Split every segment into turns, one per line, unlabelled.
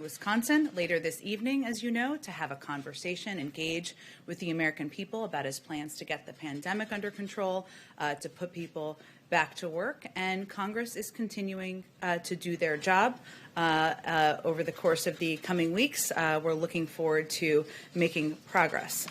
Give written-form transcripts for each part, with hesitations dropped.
Wisconsin later this evening, as you know, to have a conversation, engage with the American people about his plans to get the pandemic under control, to put people back to work. And Congress is continuing to do their job over the course of the coming weeks. We're looking forward to making progress.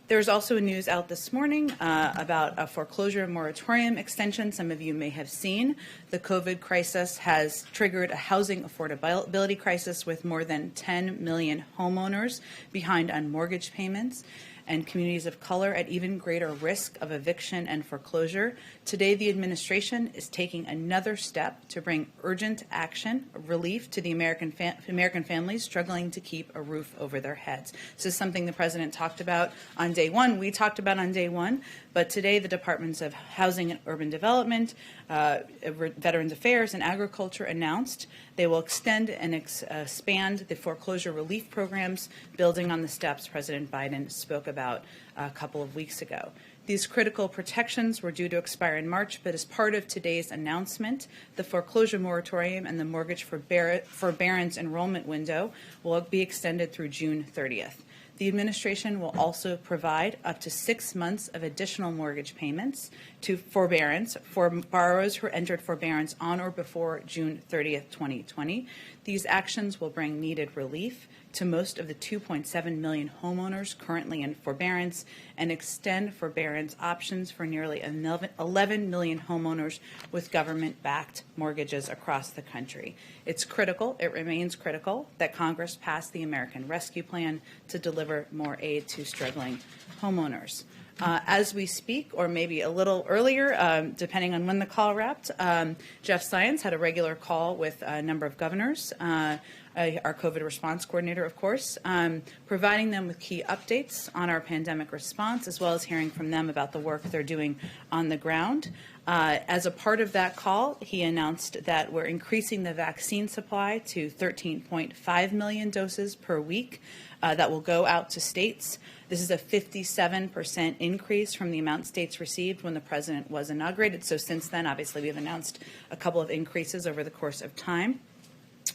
There's also news out this morning about a foreclosure moratorium extension. Some of you may have seen the COVID crisis has triggered a housing affordability crisis with more than 10 million homeowners behind on mortgage payments and communities of color at even greater risk of eviction and foreclosure. Today, the administration is taking another step to bring urgent action, relief to the American families struggling to keep a roof over their heads. This is something the president talked about on day one. We talked about on day one, but today the Departments of Housing and Urban Development, Veterans Affairs, and Agriculture announced they will extend and expand the foreclosure relief programs, building on the steps President Biden spoke about a couple of weeks ago. These critical protections were due to expire in March, but as part of today's announcement, the foreclosure moratorium and the mortgage forbearance enrollment window will be extended through June 30th. The administration will also provide up to 6 months of additional mortgage payments to forbearance for borrowers who entered forbearance on or before June 30th, 2020. These actions will bring needed relief to most of the 2.7 million homeowners currently in forbearance and extend forbearance options for nearly 11 million homeowners with government-backed mortgages across the country. It's critical, it remains critical, that Congress pass the American Rescue Plan to deliver more aid to struggling homeowners. As we speak, or maybe a little earlier, depending on when the call wrapped, Jeff Zients had a regular call with a number of governors, our COVID response coordinator, of course, providing them with key updates on our pandemic response, as well as hearing from them about the work they're doing on the ground. As a part of that call, he announced that we're increasing the vaccine supply to 13.5 million doses per week that will go out to states. This is a 57% increase from the amount states received when the president was inaugurated. So since then, obviously, we have announced a couple of increases over the course of time.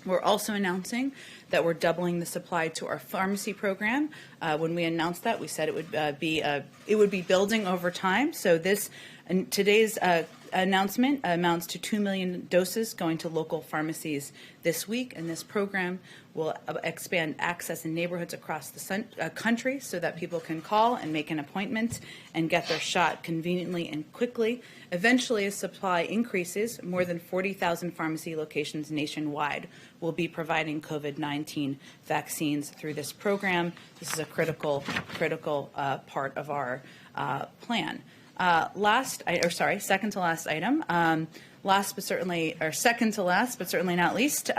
We're also announcing that we're doubling the supply to our pharmacy program. When we announced that, we said it would be building over time. So today's announcement amounts to 2 million doses going to local pharmacies this week, and this program will expand access in neighborhoods across the country so that people can call and make an appointment and get their shot conveniently and quickly. Eventually, as supply increases, more than 40,000 pharmacy locations nationwide will be providing COVID-19 vaccines through this program. This is a critical part of our plan. Second to last item. Second to last, but certainly not least,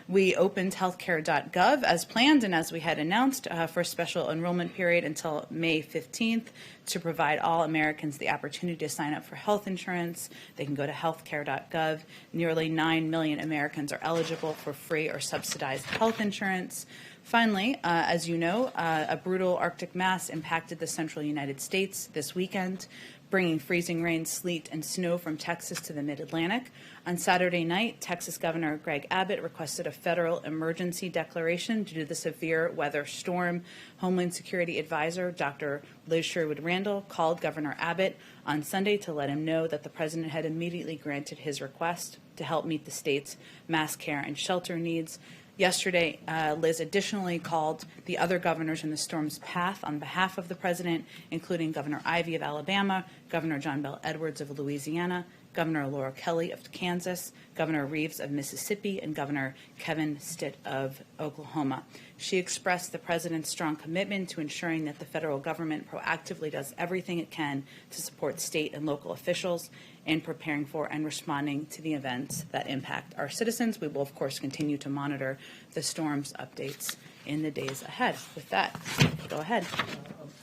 we opened healthcare.gov as planned and as we had announced for a special enrollment period until May 15th to provide all Americans the opportunity to sign up for health insurance. They can go to healthcare.gov. Nearly 9 million Americans are eligible for free or subsidized health insurance. Finally, as you know, a brutal Arctic mass impacted the central United States this weekend, bringing freezing rain, sleet, and snow from Texas to the mid-Atlantic. On Saturday night, Texas Governor Greg Abbott requested a federal emergency declaration due to the severe weather storm. Homeland Security Advisor Dr. Liz Sherwood-Randall called Governor Abbott on Sunday to let him know that the president had immediately granted his request to help meet the state's mass care and shelter needs. Yesterday, Liz additionally called the other governors in the storm's path on behalf of the president, including Governor Ivey of Alabama, Governor John Bel Edwards of Louisiana, Governor Laura Kelly of Kansas, Governor Reeves of Mississippi, and Governor Kevin Stitt of Oklahoma. She expressed the president's strong commitment to ensuring that the federal government proactively does everything it can to support state and local officials in preparing for and responding to the events that impact our citizens. We will, of course, continue to monitor the storm's updates in the days ahead. With that, go ahead.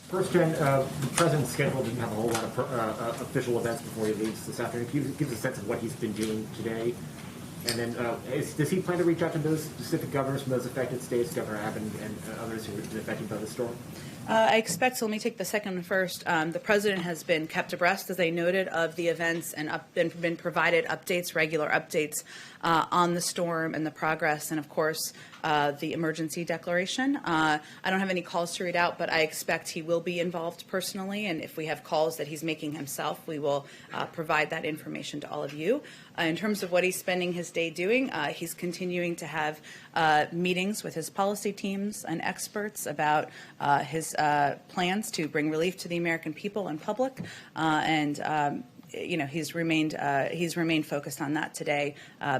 First, Jen, the president's schedule didn't have a whole lot of official events before he leaves this afternoon. Can you give us a sense of what he's been doing today? And then does he plan to reach out to those specific governors from those affected states, Governor Abbott and others who have been affected by the storm?
I expect, so let me take the second one first. The president has been kept abreast, as I noted, of the events and been provided updates, regular updates on the storm and the progress, and of course, the emergency declaration. I don't have any calls to read out, but I expect he will be involved personally, and if we have calls that he's making himself, we will provide that information to all of you. In terms of what he's spending his day doing, he's continuing to have meetings with his policy teams and experts about his plans to bring relief to the American people and public, he's remained focused on that today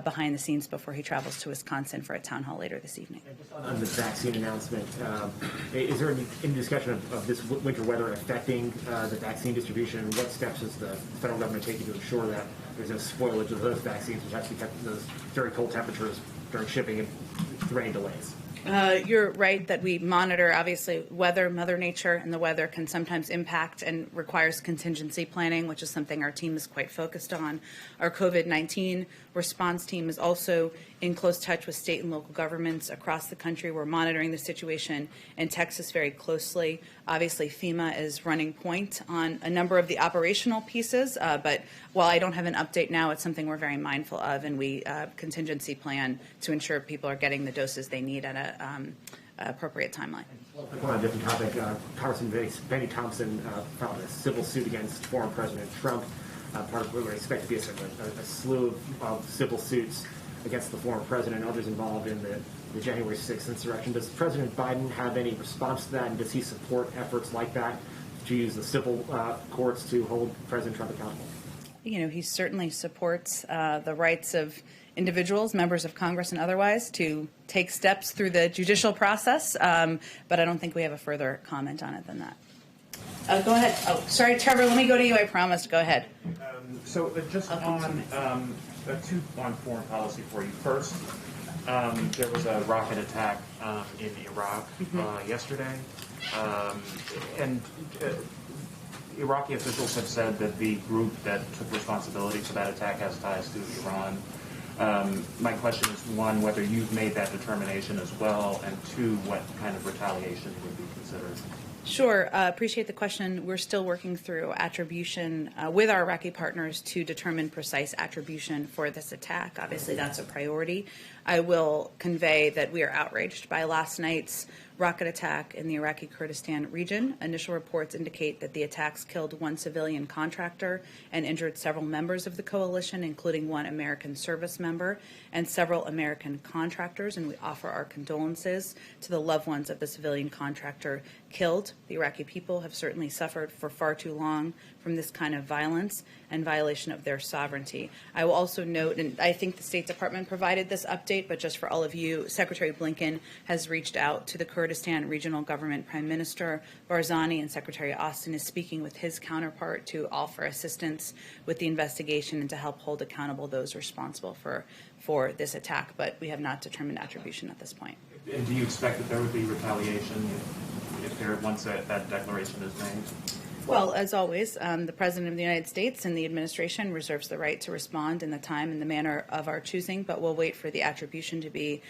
behind the scenes before he travels to Wisconsin for a town hall later this evening.
And just on the vaccine announcement, is there any discussion of this winter weather affecting the vaccine distribution? And what steps is the federal government taking to ensure that there's no spoilage of those vaccines, which have to be kept in those very cold temperatures during shipping and rain delays?
You're right that we monitor, obviously, weather, Mother Nature, and the weather can sometimes impact and requires contingency planning, which is something our team is quite focused on. Our COVID-19 response team is also in close touch with state and local governments across the country. We're monitoring the situation in Texas very closely. Obviously, FEMA is running point on a number of the operational pieces, but while I don't have an update now, it's something we're very mindful of, and we contingency plan to ensure people are getting the doses they need at an appropriate timeline.
On a different topic, Congressman Benny Thompson filed a civil suit against former President Trump. Part of what we expect to be a slew of civil suits against the former president and others involved in the January 6th insurrection. Does President Biden have any response to that, and does he support efforts like that to use the civil courts to hold President Trump accountable?
He certainly supports the rights of individuals, members of Congress and otherwise, to take steps through the judicial process, but I don't think we have a further comment on it than that. Go ahead. Oh, sorry, Trevor, let me go to you. I promised. Go ahead.
Just on two on foreign policy for you. First, there was a rocket attack in Iraq yesterday, and Iraqi officials have said that the group that took responsibility for that attack has ties to Iran. My question is, one, whether you've made that determination as well, and two, what kind of retaliation would be considered?
Sure. Appreciate the question. We're still working through attribution with our Iraqi partners to determine precise attribution for this attack. Obviously, that's a priority. I will convey that we are outraged by last night's rocket attack in the Iraqi Kurdistan region. Initial reports indicate that the attacks killed one civilian contractor and injured several members of the coalition, including one American service member and several American contractors, and we offer our condolences to the loved ones of the civilian contractor killed. The Iraqi people have certainly suffered for far too long from this kind of violence and violation of their sovereignty. I will also note, and I think the State Department provided this update, but just for all of you, Secretary Blinken has reached out to the Kurdistan Regional Government Prime Minister Barzani, and Secretary Austin is speaking with his counterpart to offer assistance with the investigation and to help hold accountable those responsible for this attack, but we have not determined attribution at this point.
And do you expect that there would be retaliation once that declaration is made?
Well, as always, the President of the United States and the administration reserves the right to respond in the time and the manner of our choosing, but we'll wait for the attribution to be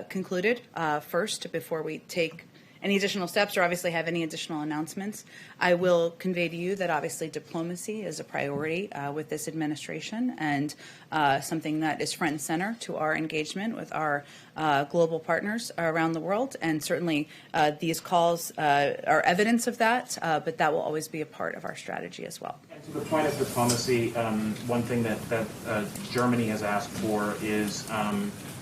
concluded first before we take any additional steps or obviously have any additional announcements. I will convey to you that obviously diplomacy is a priority with this administration and something that is front and center to our engagement with our global partners around the world. And certainly these calls are evidence of that, but that will always be a part of our strategy as well.
And to the point of diplomacy, one thing that Germany has asked for is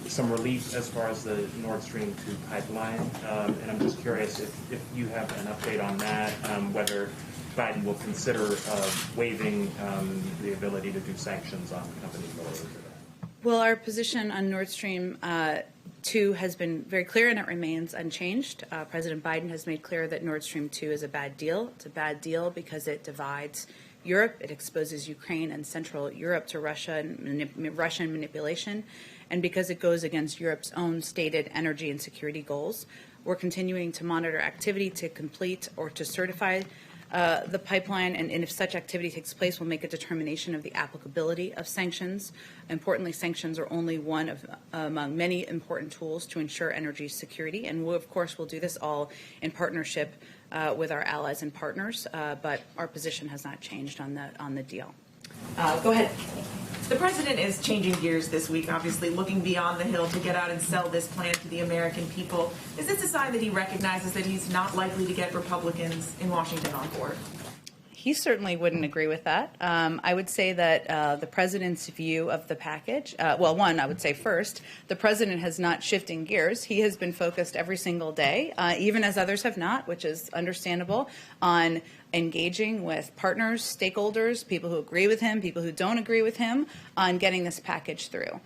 some relief as far as the Nord Stream 2 pipeline, and I'm just curious if you have an update on that, whether Biden will consider waiving the ability to do sanctions on companies related to that.
Well, our position on Nord Stream 2 has been very clear, and it remains unchanged. President Biden has made clear that Nord Stream 2 is a bad deal. It's a bad deal because it divides Europe. It exposes Ukraine and Central Europe to Russian manipulation, and because it goes against Europe's own stated energy and security goals. We're continuing to monitor activity to complete or to certify the pipeline, and if such activity takes place, will make a determination of the applicability of sanctions. Importantly, sanctions are only one of among many important tools to ensure energy security, and we, of course, will do this all in partnership with our allies and partners. But our position has not changed on the deal. Go ahead.
The president is changing gears this week, obviously looking beyond the Hill to get out and sell this plan to the American people. Is this a sign that he recognizes that he's not likely to get Republicans in Washington on board?
He certainly wouldn't agree with that. I would say that the president's view of the package, well, one, I would say first, the president has not shifting gears. He has been focused every single day, even as others have not, which is understandable, on engaging with partners, stakeholders, people who agree with him, people who don't agree with him, on getting this package through.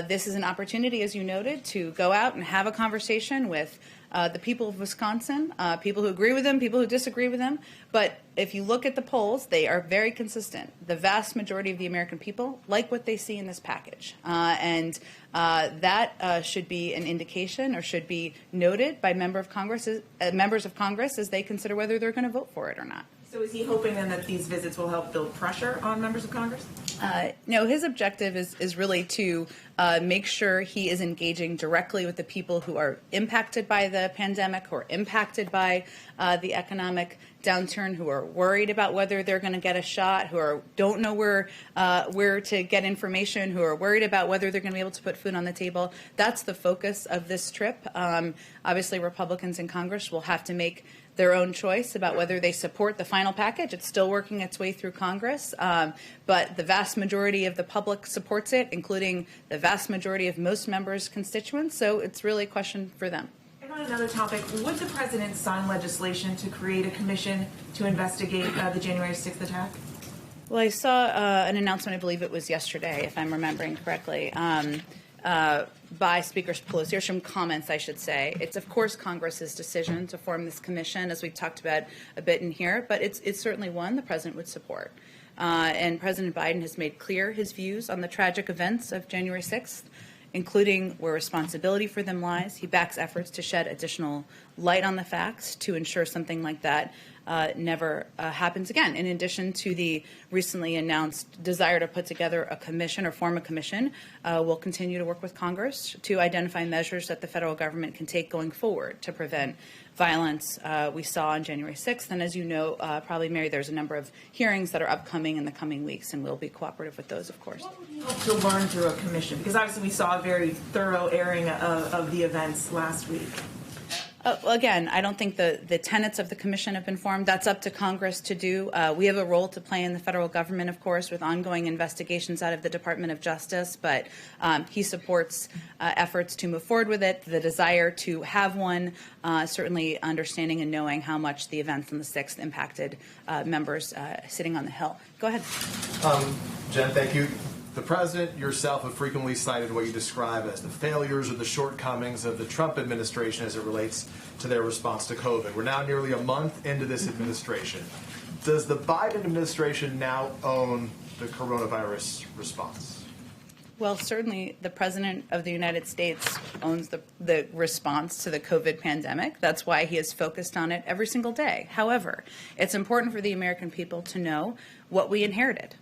This is an opportunity, as you noted, to go out and have a conversation with the people of Wisconsin, people who agree with him, people who disagree with him. But if you look at the polls, they are very consistent. The vast majority of the American people like what they see in this package. And that should be an indication, or should be noted by members of Congress as they consider whether they're going to vote for it or not.
So is he hoping then that these visits will help build pressure on members of Congress?
No, his objective is really to make sure he is engaging directly with the people who are impacted by the pandemic, who are impacted by the economic downturn, who are worried about whether they're going to get a shot, who don't know where to get information, who are worried about whether they're going to be able to put food on the table. That's the focus of this trip. Obviously, Republicans in Congress will have to make their own choice about whether they support the final package. It's still working its way through Congress, but the vast majority of the public supports it, including the vast majority of most members' constituents, so it's really a question for them.
And on another topic, would the president sign legislation to create a commission to investigate the January 6th attack?
Well, I saw an announcement, I believe it was yesterday, if I'm remembering correctly, by Speaker Pelosi, or some comments, I should say. It's, of course, Congress's decision to form this commission, as we've talked about a bit in here, but it's certainly one the president would support. And President Biden has made clear his views on the tragic events of January 6th, including where responsibility for them lies. He backs efforts to shed additional light on the facts to ensure something like that never happens again. In addition to the recently announced desire to put together a commission or form a commission, we'll continue to work with Congress to identify measures that the federal government can take going forward to prevent violence we saw on January 6th. And as you know, probably, Mary, there's a number of hearings that are upcoming in the coming weeks, and we'll be cooperative with those, of course.
What would you hope to learn through a commission? Because obviously we saw a very thorough airing of the events last week.
Well, again, I don't think the tenets of the commission have been formed. That's up to Congress to do. We have a role to play in the federal government, of course, with ongoing investigations out of the Department of Justice, but he supports efforts to move forward with it, the desire to have one, certainly understanding and knowing how much the events on the 6th impacted members sitting on the Hill. Go ahead.
Jen, thank you. The president, yourself, have frequently cited what you describe as the failures or the shortcomings of the Trump administration as it relates to their response to COVID. We're now nearly a month into this administration. Does the Biden administration now own the coronavirus response?
Well, certainly the President of the United States owns the response to the COVID pandemic. That's why he is focused on it every single day. However, it's important for the American people to know what we inherited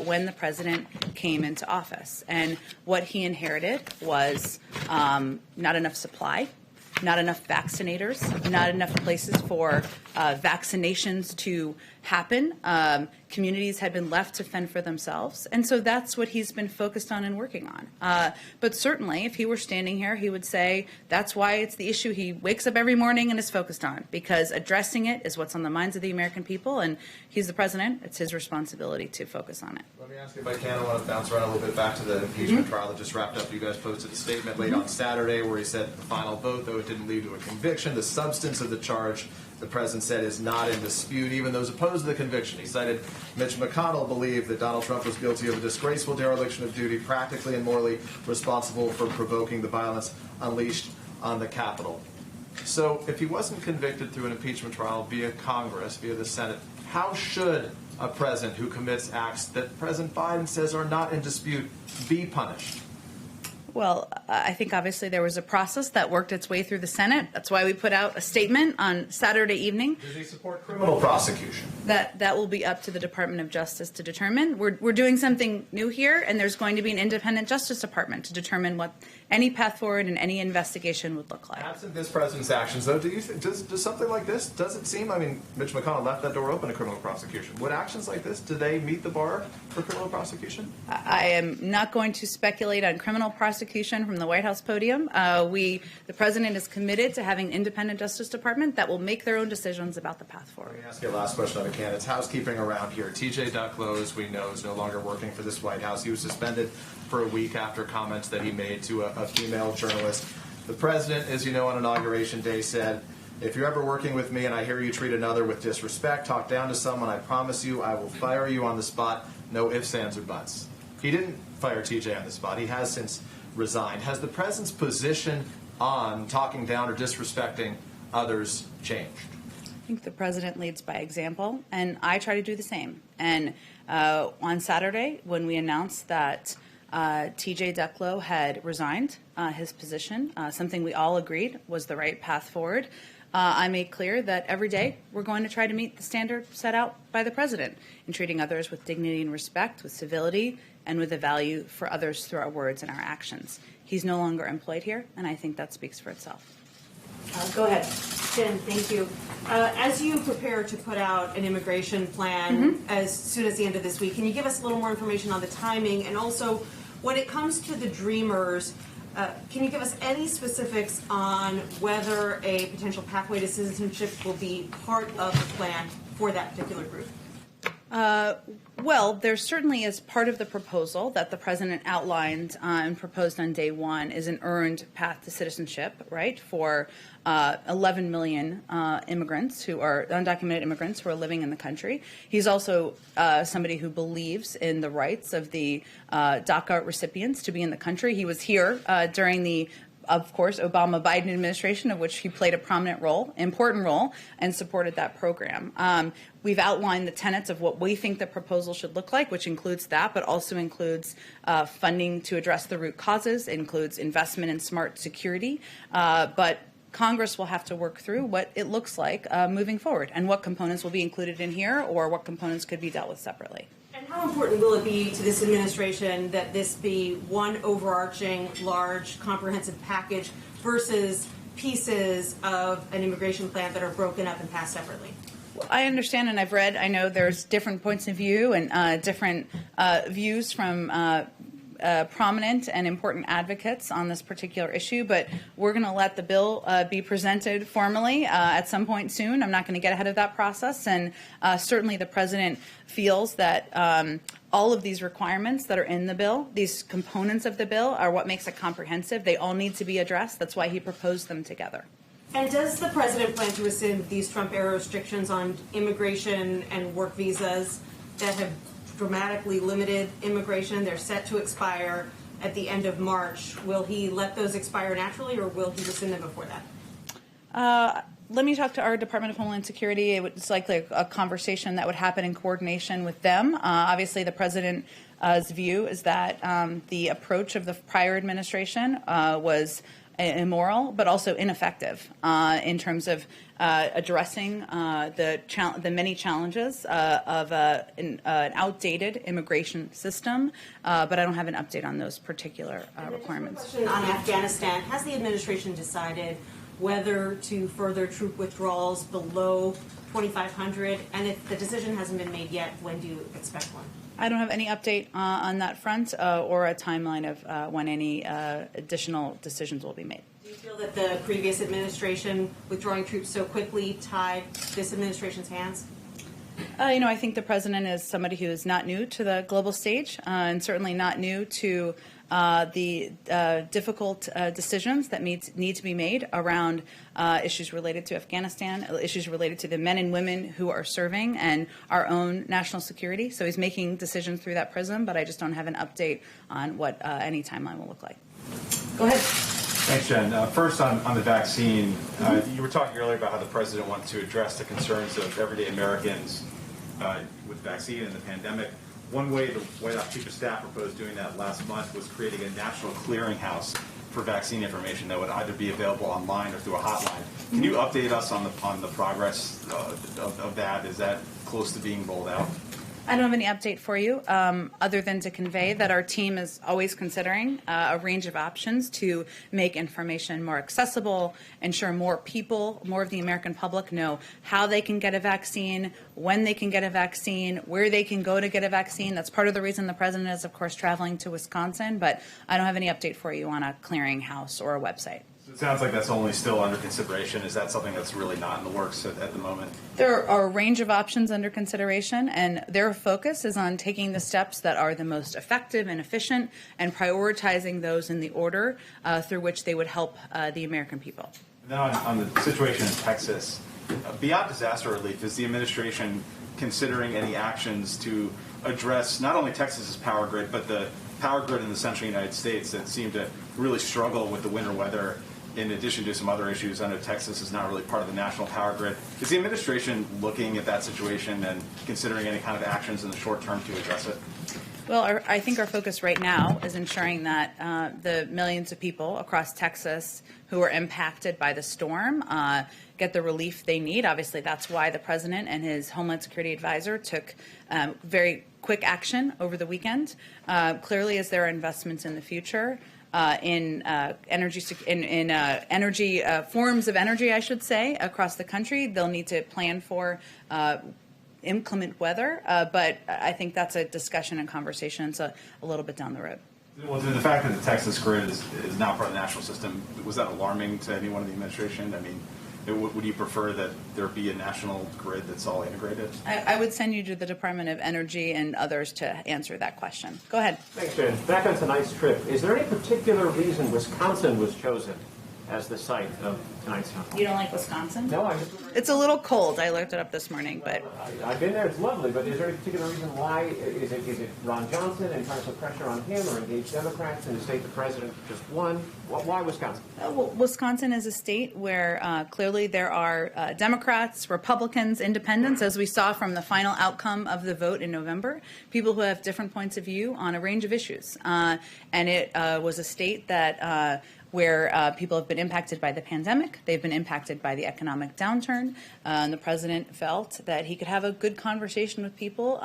when the president came into office. And what he inherited was not enough supply, not enough vaccinators, not enough places for vaccinations to happen. Communities had been left to fend for themselves. And so that's what he's been focused on and working on. But certainly, if he were standing here, he would say that's why it's the issue he wakes up every morning and is focused on, because addressing it is what's on the minds of the American people. And he's the president. It's his responsibility to focus on it.
Let me ask you, if I can, I want to bounce around a little bit back to the impeachment trial that just wrapped up. You guys posted a statement late on Saturday where he said the final vote, though it didn't lead to a conviction, the substance of the charge, the president said, is not in dispute. Even those opposed to the conviction, he cited Mitch McConnell, believed that Donald Trump was guilty of a disgraceful dereliction of duty, practically and morally responsible for provoking the violence unleashed on the Capitol. So if he wasn't convicted through an impeachment trial via Congress, via the Senate, how should a president who commits acts that President Biden says are not in dispute be punished?
Well, I think obviously there was a process that worked its way through the Senate. That's why we put out a statement on Saturday evening.
Does he support criminal prosecution?
That will be up to the Department of Justice to determine. We're doing something new here, and there's going to be an independent Justice Department to determine what any path forward and any investigation would look like.
Absent this president's actions, though, does something like this, does it seem, I mean, Mitch McConnell left that door open to criminal prosecution. Would actions like this, do they meet the bar for criminal prosecution?
I am not going to speculate on criminal prosecution from the White House podium. The president is committed to having an independent Justice Department that will make their own decisions about the path forward.
Let me ask you a last question on the candidates. Housekeeping around here. TJ Ducklow, as we know, is no longer working for this White House. He was suspended for a week after comments that he made to a female journalist. The president, as you know, on Inauguration Day said, if you're ever working with me and I hear you treat another with disrespect, talk down to someone, I promise you I will fire you on the spot. No ifs, ands, or buts. He didn't fire TJ on the spot. He has since resigned. Has the president's position on talking down or disrespecting others changed?
I think the president leads by example, and I try to do the same. And on Saturday, when we announced that TJ Ducklow had resigned his position, something we all agreed was the right path forward, I made clear that every day we're going to try to meet the standard set out by the president in treating others with dignity and respect, with civility, and with a value for others through our words and our actions. He's no longer employed here, and I think that speaks for itself.
Go ahead. Jen, thank you. As you prepare to put out an immigration plan as soon as the end of this week, can you give us a little more information on the timing? And also, when it comes to the Dreamers, can you give us any specifics on whether a potential pathway to citizenship will be part of the plan for that particular group?
Well, there certainly is part of the proposal that the president outlined and proposed on day one is an earned path to citizenship, right, for 11 million immigrants who are undocumented immigrants who are living in the country. He's also somebody who believes in the rights of the DACA recipients to be in the country. He was here during the of course, Obama-Biden administration, of which he played a prominent role, important role, and supported that program. We've outlined the tenets of what we think the proposal should look like, which includes that, but also includes funding to address the root causes, includes investment in smart security. But Congress will have to work through what it looks like moving forward and what components will be included in here or what components could be dealt with separately.
And how important will it be to this administration that this be one overarching, large, comprehensive package versus pieces of an immigration plan that are broken up and passed separately?
Well, I understand and I've read, I know there's different points of view and different views from prominent and important advocates on this particular issue, but we're going to let the bill be presented formally at some point soon. I'm not going to get ahead of that process, and certainly the president feels that all of these requirements that are in the bill, these components of the bill, are what makes it comprehensive. They all need to be addressed. That's why he proposed them together.
And does the president plan to rescind these Trump-era restrictions on immigration and work visas that have dramatically limited immigration? They're set to expire at the end of March. Will he let those expire naturally, or will he rescind them before that?
Let me talk to our Department of Homeland Security. It's likely a conversation that would happen in coordination with them. Obviously, the president's view is that the approach of the prior administration was immoral, but also ineffective in terms of addressing the many challenges of an outdated immigration system. But I don't have an update on those particular requirements.
Question on Afghanistan. Has the administration decided whether to further troop withdrawals below 2,500? And if the decision hasn't been made yet, when do you expect one?
I don't have any update on that front or a timeline of when any additional decisions will be made.
Do you feel that the previous administration withdrawing troops so quickly tied this administration's hands?
I think the president is somebody who is not new to the global stage and certainly not new to the difficult decisions that need to be made around issues related to Afghanistan, issues related to the men and women who are serving, and our own national security. So he's making decisions through that prism, but I just don't have an update on what any timeline will look like.
Go ahead.
Thanks, Jen. First, on the vaccine, you were talking earlier about how the president wants to address the concerns of everyday Americans with the vaccine and the pandemic. one way the White House Chief of Staff proposed doing that last month was creating a national clearinghouse for vaccine information that would either be available online or through a hotline. Can you update us on the progress of that? Is that close to being rolled out?
I don't have any update for you other than to convey that our team is always considering a range of options to make information more accessible, ensure more people, more of the American public know how they can get a vaccine, when they can get a vaccine, where they can go to get a vaccine. That's part of the reason the president is, of course, traveling to Wisconsin, but I don't have any update for you on a clearinghouse or a website.
It sounds like that's only still under consideration. Is that something that's really not in the works at the moment?
There are a range of options under consideration, and their focus is on taking the steps that are the most effective and efficient and prioritizing those in the order through which they would help the American people.
Now, on the situation in Texas, beyond disaster relief, is the administration considering any actions to address not only Texas's power grid, but the power grid in the central United States that seem to really struggle with the winter weather? In addition to some other issues, I know Texas is not really part of the national power grid. Is the administration looking at that situation and considering any kind of actions in the short term to address it?
Well, I think our focus right now is ensuring that the millions of people across Texas who are impacted by the storm get the relief they need. Obviously, that's why the president and his Homeland Security advisor took very quick action over the weekend. Clearly, as there are investments in the future, in energy forms of energy, I should say, across the country. They'll need to plan for inclement weather, but I think that's a discussion and conversation. So a little bit down the road.
Well, the fact that the Texas grid is not part of the national system, was that alarming to anyone in the administration? I mean, would you prefer that there be a national grid that's all integrated?
I would send you to the Department of Energy and others to answer that question. Go ahead.
Thanks, Jen. Back on tonight's trip, is there any particular reason Wisconsin was chosen as the site of tonight's conference?
You don't like Wisconsin?
No,
It's a little cold. I looked it up this morning, but
I've been there. It's lovely, but is there any particular reason why? Is it Ron Johnson and trying to put pressure on him, or engage Democrats in a state the president just won? Why Wisconsin?
well, Wisconsin is a state where clearly there are Democrats, Republicans, independents, as we saw from the final outcome of the vote in November, people who have different points of view on a range of issues. And it was a state that where people have been impacted by the pandemic. They've been impacted by the economic downturn. And the president felt that he could have a good conversation with people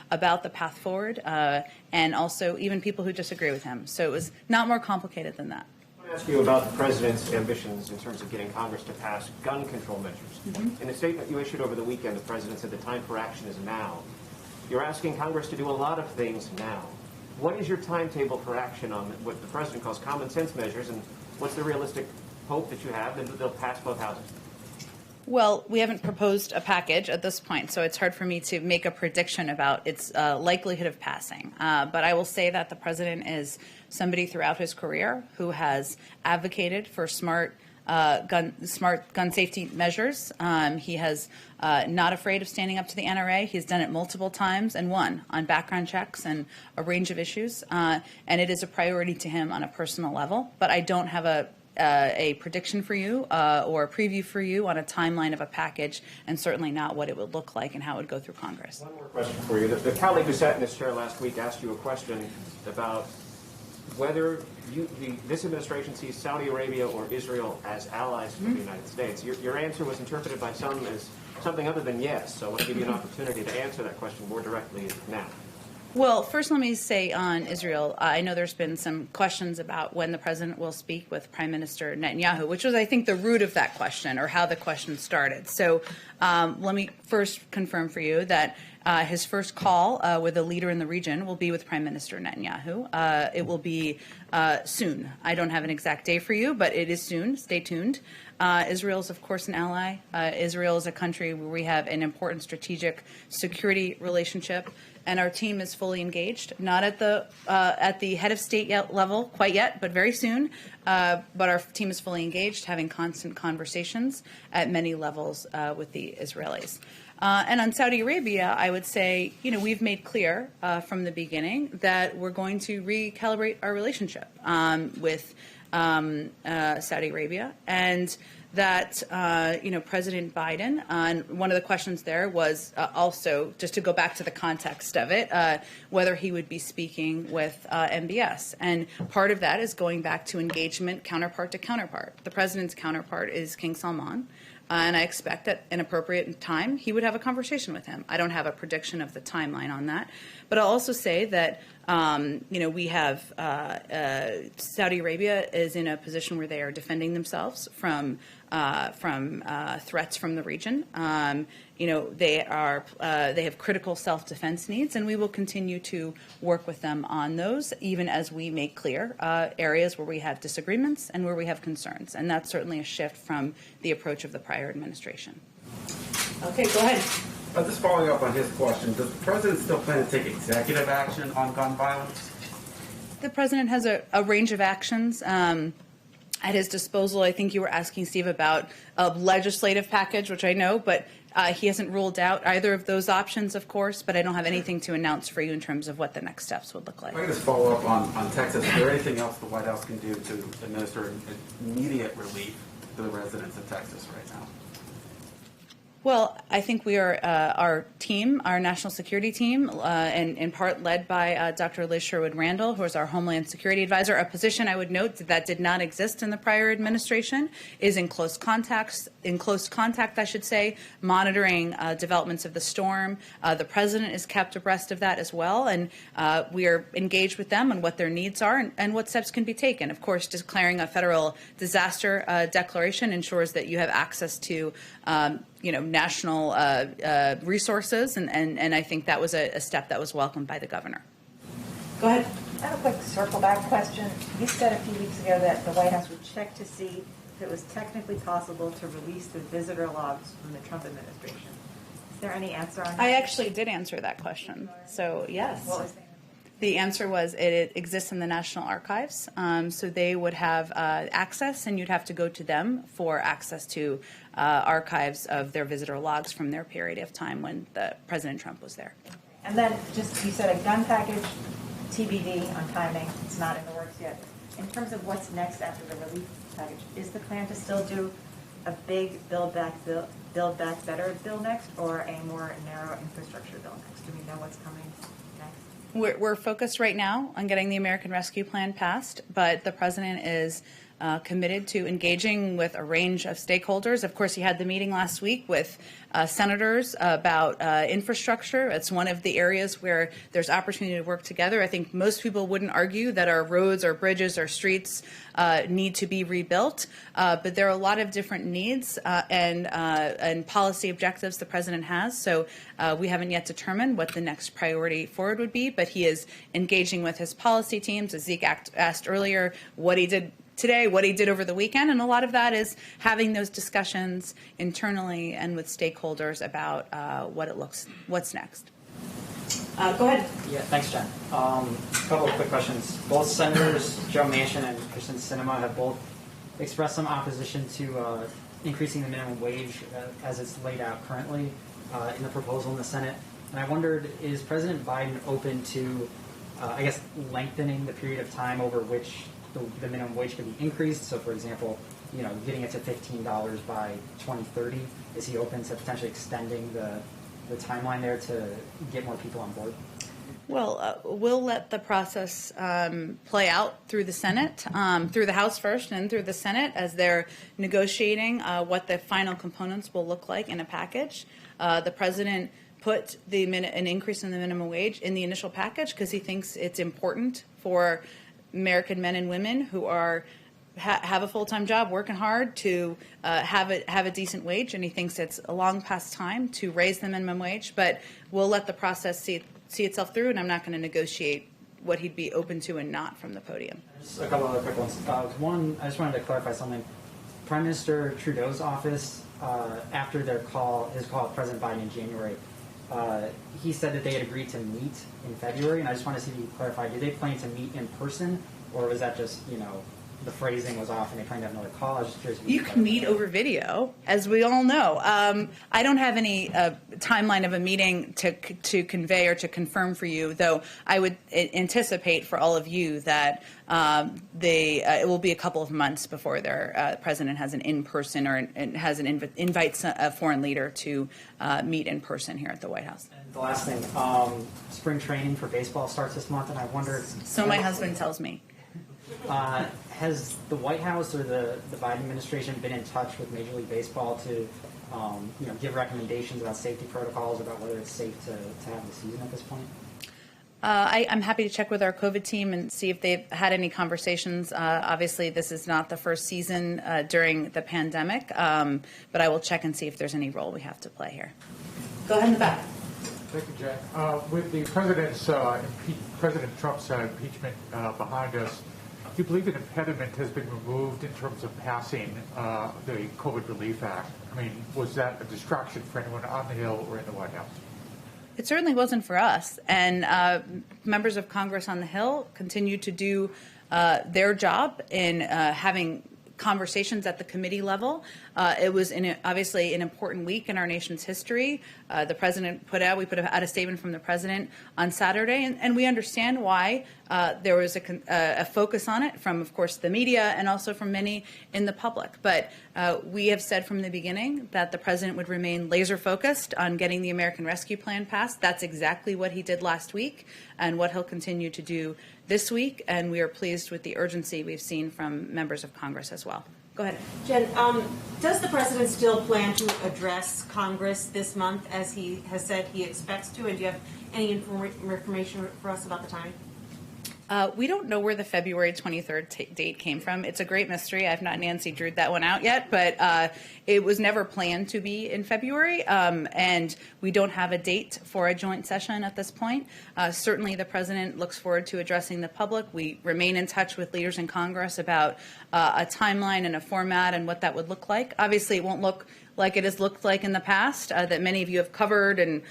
about the path forward and also even people who disagree with him. So it was not more complicated than that.
I want to ask you about the president's ambitions in terms of getting Congress to pass gun control measures. In a statement you issued over the weekend, the president said the time for action is now. You're asking Congress to do a lot of things now. What is your timetable for action on what the president calls common sense measures, and what's the realistic hope that you have that they'll pass both houses?
Well, we haven't proposed a package at this point, so it's hard for me to make a prediction about its likelihood of passing. But I will say that the president is somebody throughout his career who has advocated for smart gun safety measures. He has not afraid of standing up to the NRA. He's done it multiple times and won on background checks and a range of issues. And it is a priority to him on a personal level. But I don't have a prediction for you or a preview for you on a timeline of a package, and certainly not what it would look like and how it would go through Congress.
One more question for you. The colleague who sat in this chair last week asked you a question about whether this administration sees Saudi Arabia or Israel as allies of the United States. Your answer was interpreted by some as something other than yes, so I want to give you an opportunity to answer that question more directly now.
Well, first let me say on Israel, I know there's been some questions about when the president will speak with Prime Minister Netanyahu, which was, I think, the root of that question or how the question started. So let me first confirm for you that his first call with a leader in the region will be with Prime Minister Netanyahu. It will be soon. I don't have an exact day for you, but it is soon. Stay tuned. Israel is, of course, an ally. Israel is a country where we have an important strategic security relationship, and our team is fully engaged. Not at the head of state level quite yet, but very soon. But our team is fully engaged, having constant conversations at many levels with the Israelis. And on Saudi Arabia, I would say, we've made clear from the beginning that we're going to recalibrate our relationship with Saudi Arabia, and that President Biden, and one of the questions there was also, just to go back to the context of it, whether he would be speaking with MBS. And part of that is going back to engagement counterpart to counterpart. The president's counterpart is King Salman. And I expect at an appropriate time he would have a conversation with him. I don't have a prediction of the timeline on that. But I'll also say that, we have Saudi Arabia is in a position where they are defending themselves from threats from the region. They have critical self-defense needs, and we will continue to work with them on those, even as we make clear areas where we have disagreements and where we have concerns. And that's certainly a shift from the approach of the prior administration.
Okay, go ahead.
Just following up on his question, does the president still plan to take executive action on gun violence?
The president has a range of actions at his disposal. I think you were asking, Steve, about a legislative package, which I know, but he hasn't ruled out either of those options, of course, but I don't have anything to announce for you in terms of what the next steps would look like.
I can just follow up on Texas. Is there anything else the White House can do to administer immediate relief to the residents of Texas right now?
Well, I think we are our team, our national security team, and in part led by Dr. Liz Sherwood-Randall, who is our Homeland Security Advisor. A position I would note that did not exist in the prior administration is in close contact, I should say, monitoring developments of the storm. The president is kept abreast of that as well, and we are engaged with them on what their needs are and what steps can be taken. Of course, declaring a federal disaster declaration ensures that you have access to national resources, and I think that was a step that was welcomed by the governor.
Go ahead.
I have a quick circle back question. You said a few weeks ago that the White House would check to see if it was technically possible to release the visitor logs from the Trump administration. Is there any answer on that?
I actually did answer that question. So, yes.
What was the answer?
The answer was it exists in the National Archives, so they would have access, and you'd have to go to them for access to archives of their visitor logs from their period of time when President Trump was there.
And then just, you said a gun package, TBD on timing. It's not in the works yet. In terms of what's next after the relief package, is the plan to still do a big Build Back Better bill next, or a more narrow infrastructure bill next? Do we know what's coming next?
We're focused right now on getting the American Rescue Plan passed, but the president is committed to engaging with a range of stakeholders. Of course, he had the meeting last week with senators about infrastructure. It's one of the areas where there's opportunity to work together. I think most people wouldn't argue that our roads, our bridges, our streets need to be rebuilt, but there are a lot of different needs and policy objectives the president has. So we haven't yet determined what the next priority forward would be, but he is engaging with his policy teams. As Zeke asked earlier, what he did today, what he did over the weekend, and a lot of that is having those discussions internally and with stakeholders about what's next.
Go ahead.
Yeah, thanks, Jen. A couple of quick questions. Both Senators Joe Manchin and Kristen Sinema have both expressed some opposition to increasing the minimum wage as it's laid out currently in the proposal in the Senate. And I wondered, is President Biden open to, lengthening the period of time over which the minimum wage could be increased? So, for example, getting it to $15 by 2030. Is he open to potentially extending the timeline there to get more people on board?
Well, we'll let the process play out through the Senate, through the House first, and through the Senate as they're negotiating what the final components will look like in a package. The president put an increase in the minimum wage in the initial package because he thinks it's important for American men and women who have a full-time job, working hard, to have a decent wage, and he thinks it's a long past time to raise the minimum wage. But we'll let the process see itself through, and I'm not going to negotiate what he'd be open to and not from the podium.
Just a couple other quick ones. One, I just wanted to clarify something. Prime Minister Trudeau's office, after his call with President Biden in January, he said that they had agreed to meet in February, and I just want to see if you clarify, did they plan to meet in person, or was that just, the phrasing was off and they planned to have another call. I was just curious. If
You can meet over video, as we all know. I don't have any timeline of a meeting to convey or to confirm for you, though I would anticipate for all of you that it will be a couple of months before their president has an in-person or invites a foreign leader to meet in person here at the White House.
And the last thing, spring training for baseball starts this month, and I wondered.
So my husband tells me.
Has the White House or the Biden administration been in touch with Major League Baseball to give recommendations about safety protocols, about whether it's safe to have the season at this point?
I'm happy to check with our COVID team and see if they've had any conversations. Obviously, this is not the first season during the pandemic, but I will check and see if there's any role we have to play here. Go ahead in the back.
Thank you, Jen. With the President Trump's impeachment behind us, do you believe an impediment has been removed in terms of passing the COVID Relief Act? I mean, was that a distraction for anyone on the Hill or in the White House?
It certainly wasn't for us. And members of Congress on the Hill continue to do their job in having conversations at the committee level. It was obviously an important week in our nation's history. The president we put out a statement from the president on Saturday, and we understand why there was a focus on it from, of course, the media and also from many in the public. But we have said from the beginning that the president would remain laser focused on getting the American Rescue Plan passed. That's exactly what he did last week and what he'll continue to do this week. And we are pleased with the urgency we've seen from members of Congress as well. Go ahead.
Jen, does the president still plan to address Congress this month, as he has said he expects to? And do you have any information for us about the timing?
We don't know where the February 23rd date came from. It's a great mystery. I've not Nancy Drew'd that one out yet, but it was never planned to be in February, and we don't have a date for a joint session at this point. Certainly the president looks forward to addressing the public. We remain in touch with leaders in Congress about a timeline and a format and what that would look like. Obviously, it won't look like it has looked like in the past, that many of you have covered and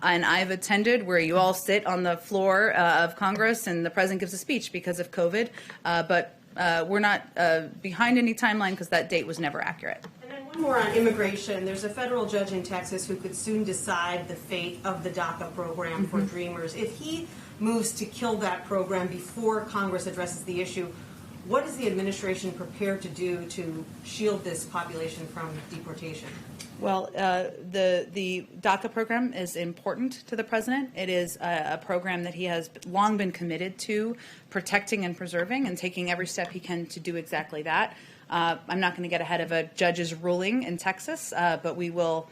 I've attended, where you all sit on the floor of Congress and the president gives a speech because of COVID. But we're not behind any timeline because that date was never accurate.
And then one more on immigration. There's a federal judge in Texas who could soon decide the fate of the DACA program for Dreamers. If he moves to kill that program before Congress addresses the issue, what is the administration prepared to do to shield this population from deportation?
Well, the DACA program is important to the president. It is a program that he has long been committed to protecting and preserving and taking every step he can to do exactly that. I'm not going to get ahead of a judge's ruling in Texas, but we will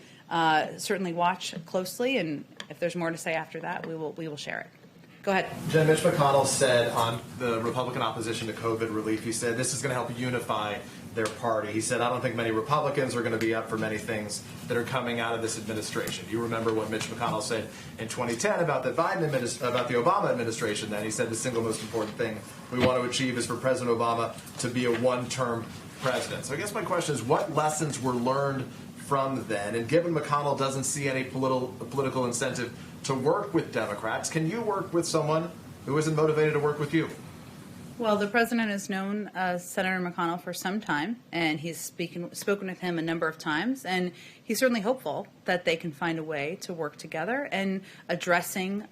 certainly watch closely, and if there's more to say after that, we will share it. Go ahead.
Jen, Mitch McConnell said on the Republican opposition to COVID relief, he said this is going to help unify their party. He said, I don't think many Republicans are going to be up for many things that are coming out of this administration. You remember what Mitch McConnell said in 2010 about the about the Obama administration. Then he said the single most important thing we want to achieve is for President Obama to be a one-term president. So I guess my question is, what lessons were learned from then? And given McConnell doesn't see any political incentive to work with Democrats, can you work with someone who isn't motivated to work with you?
Well, the president has known Senator McConnell for some time, and he's spoken with him a number of times, and he's certainly hopeful that they can find a way to work together and addressing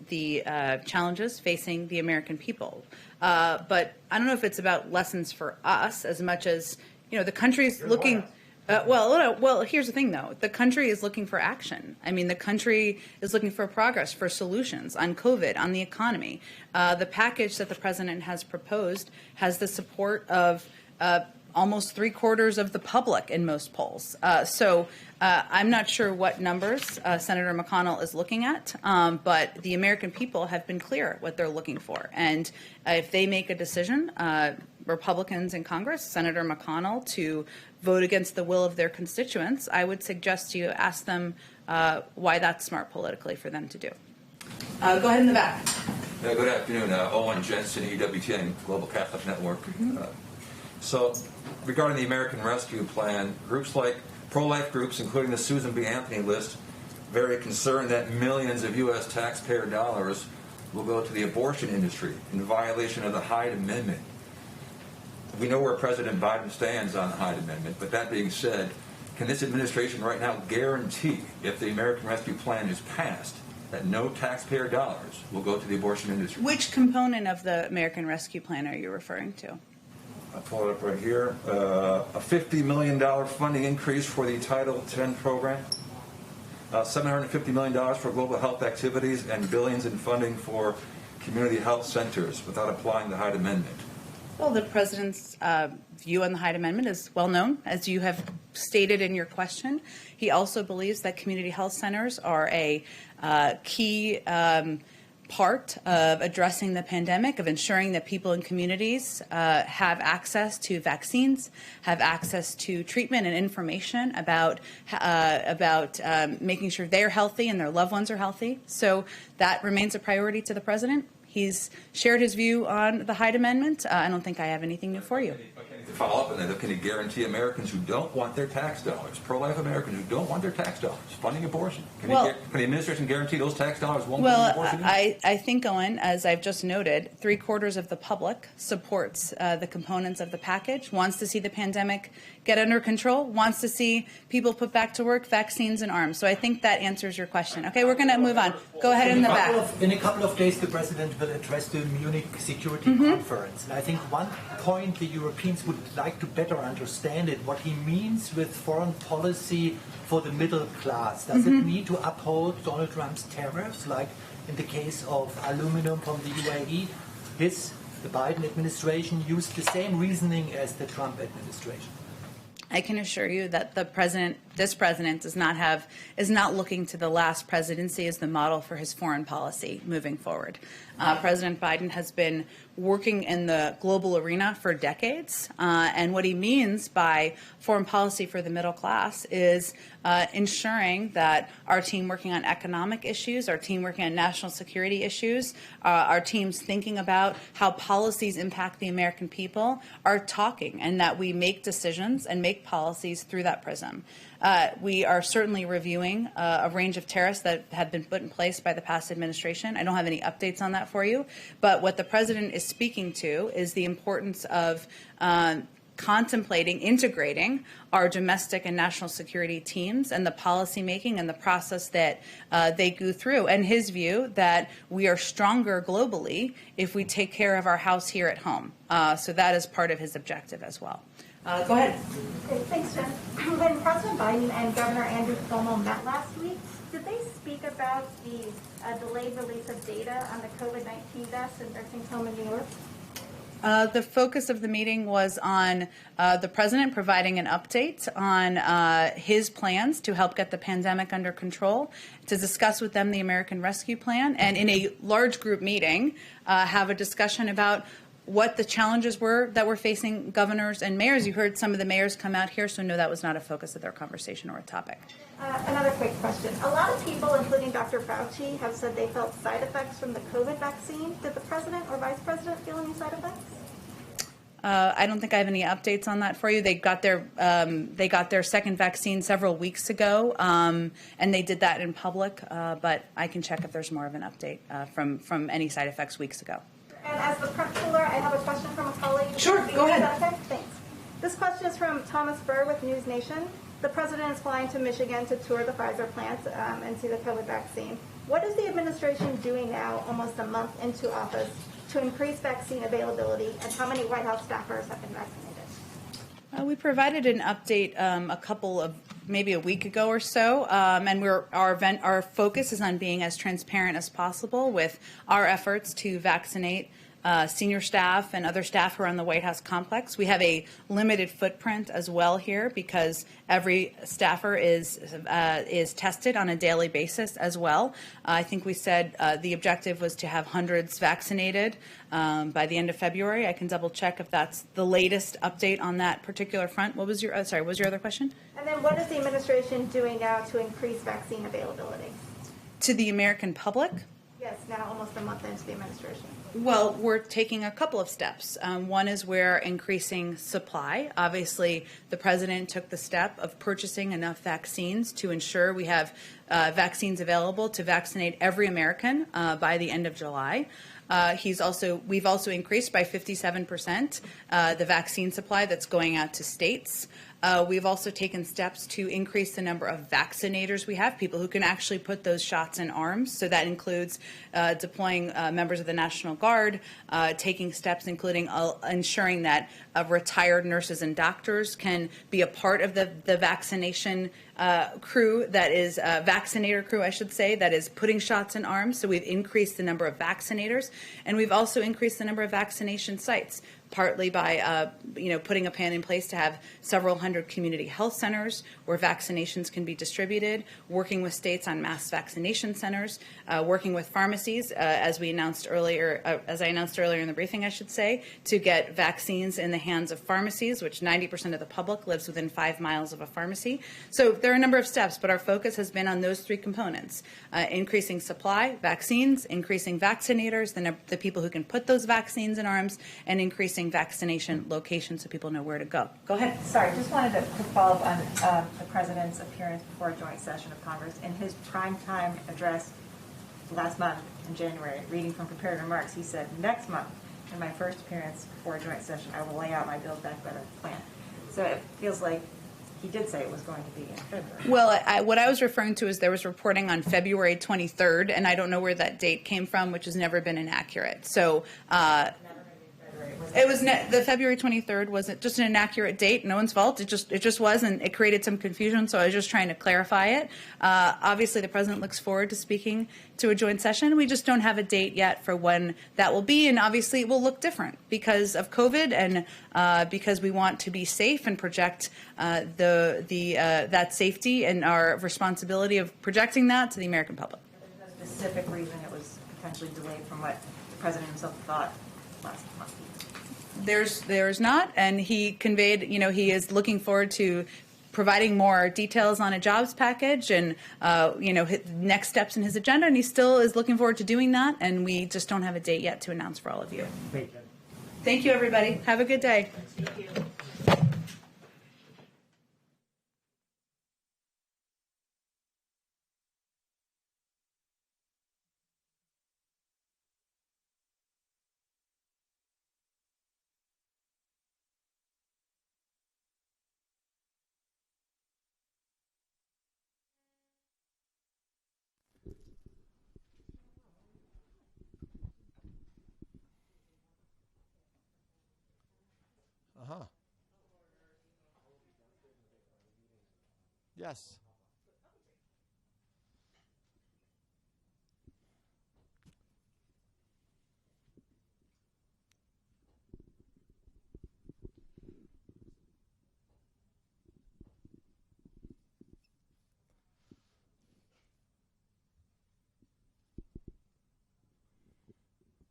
the challenges facing the American people. But I don't know if it's about lessons for us as much as, the country's looking. Well, here's the thing, though. The country is looking for action. I mean, the country is looking for progress, for solutions on COVID, on the economy. The package that the president has proposed has the support of almost 3/4 of the public in most polls. So I'm not sure what numbers Senator McConnell is looking at, but the American people have been clear what they're looking for. And if they make a decision, Republicans in Congress, Senator McConnell, to vote against the will of their constituents, I would suggest you ask them why that's smart politically for them to do. Go ahead in the back.
Good afternoon. Owen Jensen, EWTN, Global Catholic Network. So regarding the American Rescue Plan, groups like pro-life groups, including the Susan B. Anthony list, very concerned that millions of U.S. taxpayer dollars will go to the abortion industry in violation of the Hyde Amendment. we know where President Biden stands on the Hyde Amendment, but that being said, can this administration right now guarantee, if the American Rescue Plan is passed, that no taxpayer dollars will go to the abortion industry?
Which component of the American Rescue Plan are you referring to?
I'll pull it up right here. A $50 million funding increase for the Title X program, $750 million for global health activities, and billions in funding for community health centers without applying the Hyde Amendment.
Well, the president's view on the Hyde Amendment is well known, as you have stated in your question. He also believes that community health centers are a key part of addressing the pandemic, of ensuring that people in communities have access to vaccines, have access to treatment and information about making sure they're healthy and their loved ones are healthy. So that remains a priority to the president. He's shared his view on the Hyde Amendment. I don't think I have anything new for you.
To follow up on that, can he guarantee Americans who don't want their tax dollars, pro-life Americans who don't want their tax dollars, funding abortion? Can the administration guarantee those tax dollars won't go to abortion?
I think, Owen, as I've just noted, 3/4 of the public supports the components of the package, wants to see the pandemic get under control, wants to see people put back to work, vaccines and arms. So I think that answers your question. Okay, we're going to move on. Go ahead in the back.
In a couple of days, the president will address the Munich Security Conference. And I think one point the Europeans would like to better understand it, what he means with foreign policy for the middle class. Does it mean to uphold Donald Trump's tariffs, like in the case of aluminum from the UAE? The Biden administration used the same reasoning as the Trump administration.
I can assure you that this president is not looking to the last presidency as the model for his foreign policy moving forward. President Biden has been working in the global arena for decades, and what he means by foreign policy for the middle class is ensuring that our team working on economic issues, our team working on national security issues, our teams thinking about how policies impact the American people are talking, and that we make decisions and make policies through that prism. We are certainly reviewing a range of tariffs that have been put in place by the past administration. I don't have any updates on that for you, but what the president is speaking to is the importance of contemplating, integrating our domestic and national security teams and the policy making and the process that they go through, and his view that we are stronger globally if we take care of our house here at home. So that is part of his objective as well. Go ahead.
Okay, thanks, Jen. When President Biden and Governor Andrew Cuomo met last week, did they speak about the delayed release of data on the COVID-19 deaths in nursing home in New York?
The focus of the meeting was on the president providing an update on his plans to help get the pandemic under control, to discuss with them the American Rescue Plan, and in a large group meeting, have a discussion about what the challenges were that were facing governors and mayors. You heard some of the mayors come out here, so no, that was not a focus of their conversation or a topic.
Another quick question. A lot of people, including Dr. Fauci, have said they felt side effects from the COVID vaccine. Did the president or vice president feel any side effects?
I don't think I have any updates on that for you. They got their second vaccine several weeks ago, and they did that in public. But I can check if there's more of an update from any side effects weeks ago.
And as the prep cooler, I have a question from a colleague.
Sure, go ahead.
Okay, thanks. This question is from Thomas Burr with News Nation. The president is flying to Michigan to tour the Pfizer plant and see the COVID vaccine. What is the administration doing now, almost a month into office, to increase vaccine availability, and how many White House staffers have been vaccinated?
We provided an update maybe a week ago or so, and our focus is on being as transparent as possible with our efforts to vaccinate senior staff and other staff who are on the White House complex. We have a limited footprint as well here because every staffer is tested on a daily basis as well. I think we said the objective was to have hundreds vaccinated by the end of February. I can double check if that's the latest update on that particular front. What was your other question?
And then what is the administration doing now to increase vaccine availability?
To the American public?
Yes, now almost a month into the administration.
Well, we're taking a couple of steps. One is we're increasing supply. Obviously, the president took the step of purchasing enough vaccines to ensure we have vaccines available to vaccinate every American by the end of July. We've also increased by 57% the vaccine supply that's going out to states. We've also taken steps to increase the number of vaccinators we have, people who can actually put those shots in arms. So that includes deploying members of the National Guard, taking steps including ensuring that retired nurses and doctors can be a part of the vaccination crew, that is vaccinator crew, I should say, that is putting shots in arms. So we've increased the number of vaccinators, and we've also increased the number of vaccination sites, partly by putting a plan in place to have several hundred community health centers where vaccinations can be distributed, working with states on mass vaccination centers, working with pharmacies, as I announced earlier in the briefing, I should say, to get vaccines in the hands of pharmacies, which 90% of the public lives within 5 miles of a pharmacy. So there are a number of steps, but our focus has been on those three components: increasing supply, vaccines, increasing vaccinators, the people who can put those vaccines in arms, and increasing vaccination locations so people know where to go. Go ahead.
Sorry, just wanted to quick follow up on the President's appearance before a joint session of Congress. In his primetime address last month in January, reading from prepared remarks, he said, "Next month, in my first appearance before a joint session, I will lay out my Build Back Better plan." So it feels like he did say it was going to be in February.
Well, what I was referring to is there was reporting on February 23rd, and I don't know where that date came from, which has never been inaccurate. So it was the February 23rd wasn't just an inaccurate date. No one's fault. It just was, and it created some confusion. So I was just trying to clarify it. Obviously, the president looks forward to speaking to a joint session. We just don't have a date yet for when that will be, and obviously it will look different because of COVID and because we want to be safe and project that safety and our responsibility of projecting that to the American public.
There's no specific reason it was potentially delayed from what the president himself thought last month.
There's not, and he conveyed, he is looking forward to providing more details on a jobs package and, next steps in his agenda, and he still is looking forward to doing that, and we just don't have a date yet to announce for all of you. Thank you, everybody. Have a good day.
Thank you.
Yes.